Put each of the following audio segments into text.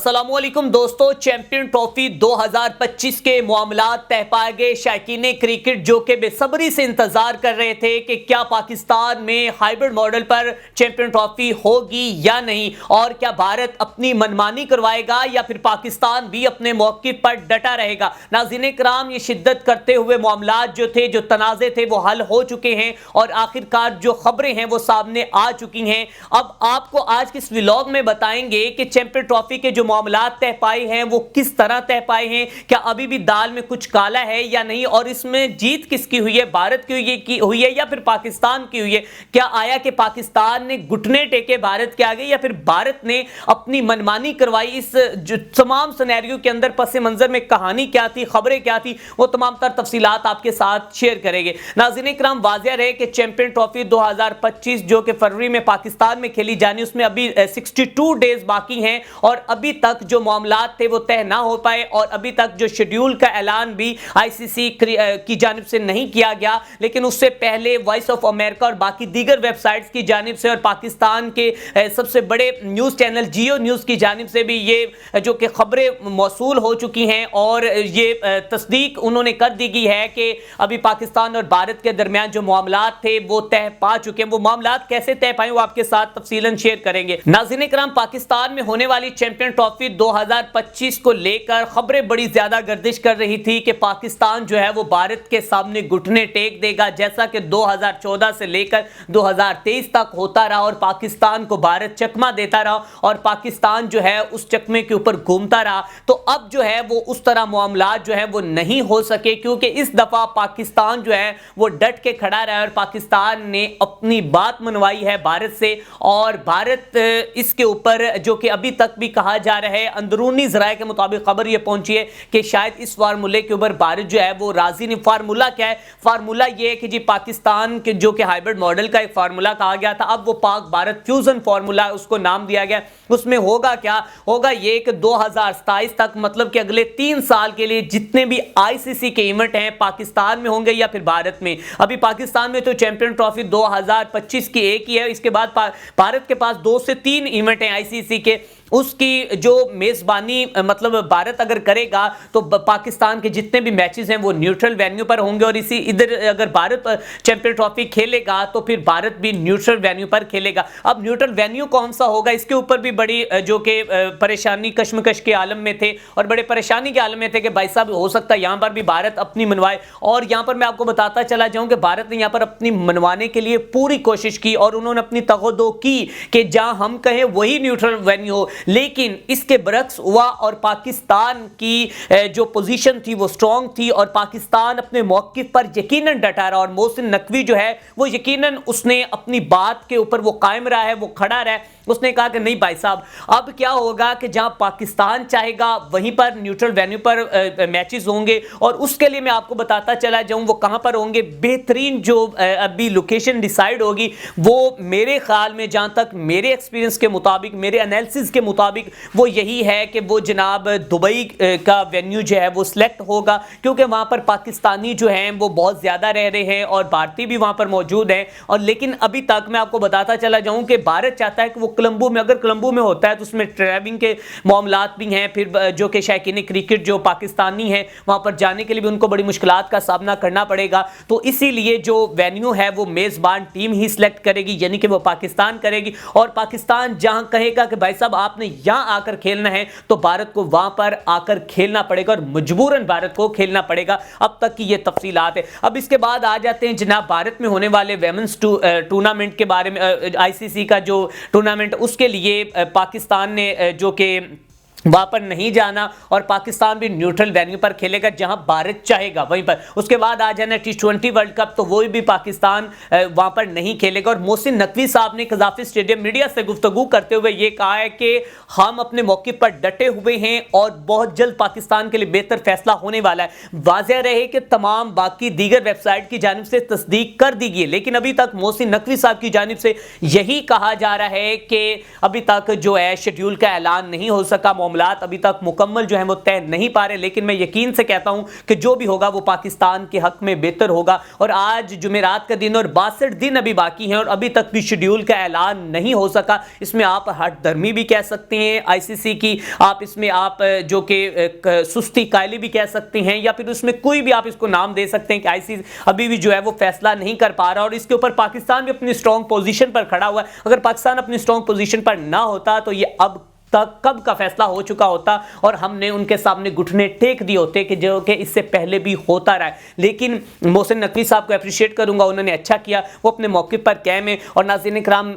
अस्सलामुअलैकुम दोस्तों, champion trophy 2025 के मामलात तय पाए गए। शायकीन क्रिकेट जो कि बेसब्री से इंतजार कर रहे थे कि क्या पाकिस्तान में हाइब्रिड मॉडल पर चैंपियन ट्रॉफी होगी या नहीं, और क्या भारत अपनी मनमानी करवाएगा या फिर पाकिस्तान भी अपने मौक़िफ़ पर डटा रहेगा। नाज़रीन इकराम, ये शिद्दत करते हुए मामलात जो थे, जो तनाज़े थे, वो हल हो चुके हैं और आखिरकार जो खबरें हैं वो सामने आ चुकी हैं। अब आपको आज के इस व्लॉग में बताएंगे कि चैंपियन ट्रॉफी के जो मामलात तय पाए हैं वो किस तरह तय पाए हैं, क्या अभी भी दाल में कुछ काला है या नहीं, और इसमें जीत किसकी हुई है, भारत की हुई है या फिर पाकिस्तान की हुई है। क्या आया कि पाकिस्तान ने घुटने टेके भारत के आगे या फिर भारत ने अपनी मनमानी करवाई। इस जो तमाम सिनेरियो के अंदर पस मंजर में कहानी क्या थी, खबरें क्या थी, वो तमाम तर तफसीलात आपके साथ शेयर करेंगे। नाज़रीन इकराम, वाज़ेह रहे कि चैंपियन ट्रॉफी 2025 जो कि फरवरी में पाकिस्तान में खेली जानी, उसमें अभी 62 डेज बाकी हैं और अभी तक जो मामलात थे वो तय ना हो पाए और अभी तक जो शेड्यूल का ऐलान भी आईसीसी की जानिब से नहीं किया गया। लेकिन उससे पहले वॉइस ऑफ अमेरिका और बाकी दीगर वेबसाइट्स की जानिब से और पाकिस्तान के सबसे बड़े न्यूज़ चैनल जियो न्यूज़ की जानिब से भी ये जो कि खबरें मौसूल हो चुकी हैं और ये तस्दीक उन्होंने कर दी गई है कि अभी पाकिस्तान और भारत के दरमियान जो मामलात थे वो तय पा चुके हैं। वो मामलात कैसे तय पाए वो आपके साथ तफसीलन शेयर करेंगे। नाज़रीन इकराम, पाकिस्तान में होने वाली चैंपियन ट्रॉफी 2025 को लेकर खबरें बड़ी ज्यादा गर्दिश कर रही थी कि पाकिस्तान जो है वो भारत के सामने घुटने टेक देगा, जैसा कि 2014 से लेकर 2023 तक होता रहा और पाकिस्तान को भारत चकमा देता रहा और पाकिस्तान जो है उस चकमे के ऊपर घूमता रहा। तो अब जो है वो उस तरह मामलात जो है वो नहीं हो सके, क्योंकि इस दफा पाकिस्तान जो है वो डट के खड़ा रहा और पाकिस्तान ने अपनी बात मनवाई है भारत से। और भारत इसके ऊपर जो कि अभी तक भी कहा जा रहा है, अंदरूनी ज़राए के मुताबिक खबर ये पहुंची है कि शायद इस फार्मूले के ऊपर भारत जो है वो राजी नहीं। फार्मूला क्या है? फार्मूला ये है कि जी पाकिस्तान के जो कि हाइब्रिड मॉडल का एक फार्मूला कहा गया था, अब वो पाक भारत फ्यूजन फार्मूला उसको नाम दिया गया। उसमें होगा क्या? होगा ये कि 2027 तक, मतलब कि अगले 3 साल के लिए जितने भी आईसीसी के इवेंट हैं पाकिस्तान में होंगे या फिर भारत में। अभी पाकिस्तान में तो चैंपियन ट्रॉफी 2025 की एक ही है, इसके बाद भारत के पास 2 से 3 इवेंट हैं आईसीसी के। उसकी जो मेज़बानी मतलब भारत अगर करेगा तो पाकिस्तान के जितने भी मैचेस हैं वो न्यूट्रल वेन्यू पर होंगे और इसी इधर अगर भारत चैंपियन ट्रॉफी खेलेगा तो फिर भारत भी न्यूट्रल वेन्यू पर खेलेगा। अब न्यूट्रल वेन्यू कौन सा होगा, इसके ऊपर भी बड़ी जो कि परेशानी कश्मकश के आलम में थे और बड़े परेशानी के आलम में थे कि भाई साहब हो सकता है यहाँ पर भी भारत अपनी मनवाए। और यहाँ पर मैं आपको बताता चला जाऊँ कि भारत ने यहाँ पर अपनी मनवाने के लिए पूरी कोशिश की और उन्होंने अपनी तगदो की कि जहाँ हम कहें वही न्यूट्रल वेन्यू हो, लेकिन इसके बरक्स हुआ और पाकिस्तान की जो पोजीशन थी वो स्ट्रांग थी और पाकिस्तान अपने मौक़िफ़ पर यकीनन डटा रहा और मोहसिन नकवी जो है वो यकीनन उसने अपनी बात के ऊपर वो कायम रहा है, वो खड़ा रहा है। उसने कहा कि नहीं भाई साहब, अब क्या होगा कि जहां पाकिस्तान चाहेगा वहीं पर न्यूट्रल वेन्यू पर मैचेस होंगे और उसके लिए मैं आपको बताता चला जाऊं वो कहां पर होंगे। बेहतरीन जो अभी लोकेशन डिसाइड होगी वो मेरे ख्याल में, जहां तक मेरे एक्सपीरियंस के मुताबिक, मेरे एनालिसिस के मुताबिक, वो यही है कि वो जनाब दुबई का वेन्यू जो है वो सिलेक्ट होगा, क्योंकि वहां पर पाकिस्तानी जो हैं वो बहुत ज़्यादा रह रहे हैं और भारतीय भी वहां पर मौजूद हैं। और लेकिन अभी तक मैं आपको बताता चला जाऊं कि भारत चाहता है कि वो कोलंबो में, अगर कोलंबो में होता है तो उसमें ट्रैवलिंग के मामलात भी हैं, फिर जो कि शायकीन क्रिकेट जो पाकिस्तानी हैं वहां पर जाने के लिए भी उनको बड़ी मुश्किलात का सामना करना पड़ेगा। तो इसीलिए जो वेन्यू है वो मेज़बान टीम ही सिलेक्ट करेगी, यानी कि वो पाकिस्तान करेगी। और पाकिस्तान जहां कहेगा कि भाई साहब आपने यहां आकर खेलना है तो भारत को वहां पर आकर खेलना पड़ेगा और मजबूरन भारत को खेलना पड़ेगा। अब तक की ये तफसीलात है। अब इसके बाद आ जाते हैं जनाब भारत में होने वाले वेमेंस टूर्नामेंट के बारे में। आईसीसी का जो टूर्नामेंट उसके लिए पाकिस्तान ने जो कि वहां पर नहीं जाना और पाकिस्तान भी न्यूट्रल वेन्यू पर खेलेगा जहां भारत चाहेगा वहीं पर। उसके बाद आ जाना T20 वर्ल्ड कप, तो वो भी पाकिस्तान वहां पर नहीं खेलेगा। और मोहसिन नकवी साहब ने कज़ाफ़ी स्टेडियम मीडिया से गुफ्तगू करते हुए ये कहा है कि हम अपने मौक़िफ़ पर डटे हुए हैं और बहुत जल्द पाकिस्तान के लिए बेहतर फैसला होने वाला है। वाज़ेह रहे कि तमाम बाकी दीगर वेबसाइट की जानिब से तस्दीक कर दी गई, लेकिन अभी तक मोहसिन नकवी साहब की जानिब से यही कहा जा रहा है कि अभी तक जो है शेड्यूल का ऐलान नहीं हो सका। معاملات ابھی تک مکمل جو ہے وہ طے نہیں پا رہے، لیکن میں یقین سے کہتا ہوں کہ جو بھی ہوگا وہ پاکستان کے حق میں بہتر ہوگا۔ اور آج جمعرات کا دن اور 62 دن ابھی باقی ہیں اور ابھی تک بھی شیڈیول کا اعلان نہیں ہو سکا۔ اس میں آپ ہٹ درمی بھی کہہ سکتے ہیں آئی سی سی کی، آپ اس میں آپ جو کہ سستی قائلی بھی کہہ سکتے ہیں، یا پھر اس میں کوئی بھی آپ اس کو نام دے سکتے ہیں کہ آئی سی ابھی بھی جو ہے وہ فیصلہ نہیں کر پا رہا، اور اس کے اوپر پاکستان بھی اپنی اسٹرانگ پوزیشن پر کھڑا ہوا ہے۔ اگر پاکستان اپنی اسٹرانگ پوزیشن پر نہ ہوتا تو یہ اب تک کب کا فیصلہ ہو چکا ہوتا اور ہم نے ان کے سامنے گھٹنے ٹیک دیے ہوتے، کہ جو کہ اس سے پہلے بھی ہوتا رہا ہے۔ لیکن محسن نقوی صاحب کو اپریشیٹ کروں گا، انہوں نے اچھا کیا، وہ اپنے موقع پر قائم ہیں۔ اور ناظرین کرام،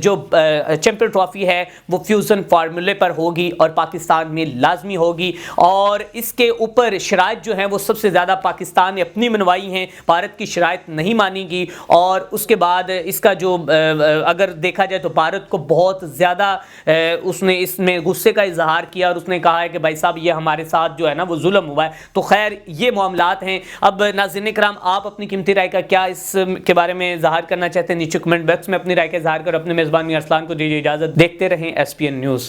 جو چیمپئن ٹرافی ہے وہ فیوزن فارمولے پر ہوگی اور پاکستان میں لازمی ہوگی، اور اس کے اوپر شرائط جو ہیں وہ سب سے زیادہ پاکستان نے اپنی منوائی ہیں، بھارت کی شرائط نہیں مانی گی۔ اور اس کے بعد اس کا جو اگر دیکھا جائے تو بھارت کو بہت زیادہ اس نے اس میں غصے کا اظہار کیا، اور اس نے کہا ہے کہ بھائی صاحب یہ ہمارے ساتھ جو ہے نا وہ ظلم ہوا ہے۔ تو خیر یہ معاملات ہیں۔ اب ناظرین کرام، آپ اپنی قیمتی رائے کا کیا اس کے بارے میں اظہار کرنا چاہتے ہیں؟ نیچے کمنٹ باکس میں اپنی رائے کا اظہار کر اپنے میزبان میر ارسلان کو دیجیے اجازت۔ دیکھتے رہیں ایس پی این نیوز۔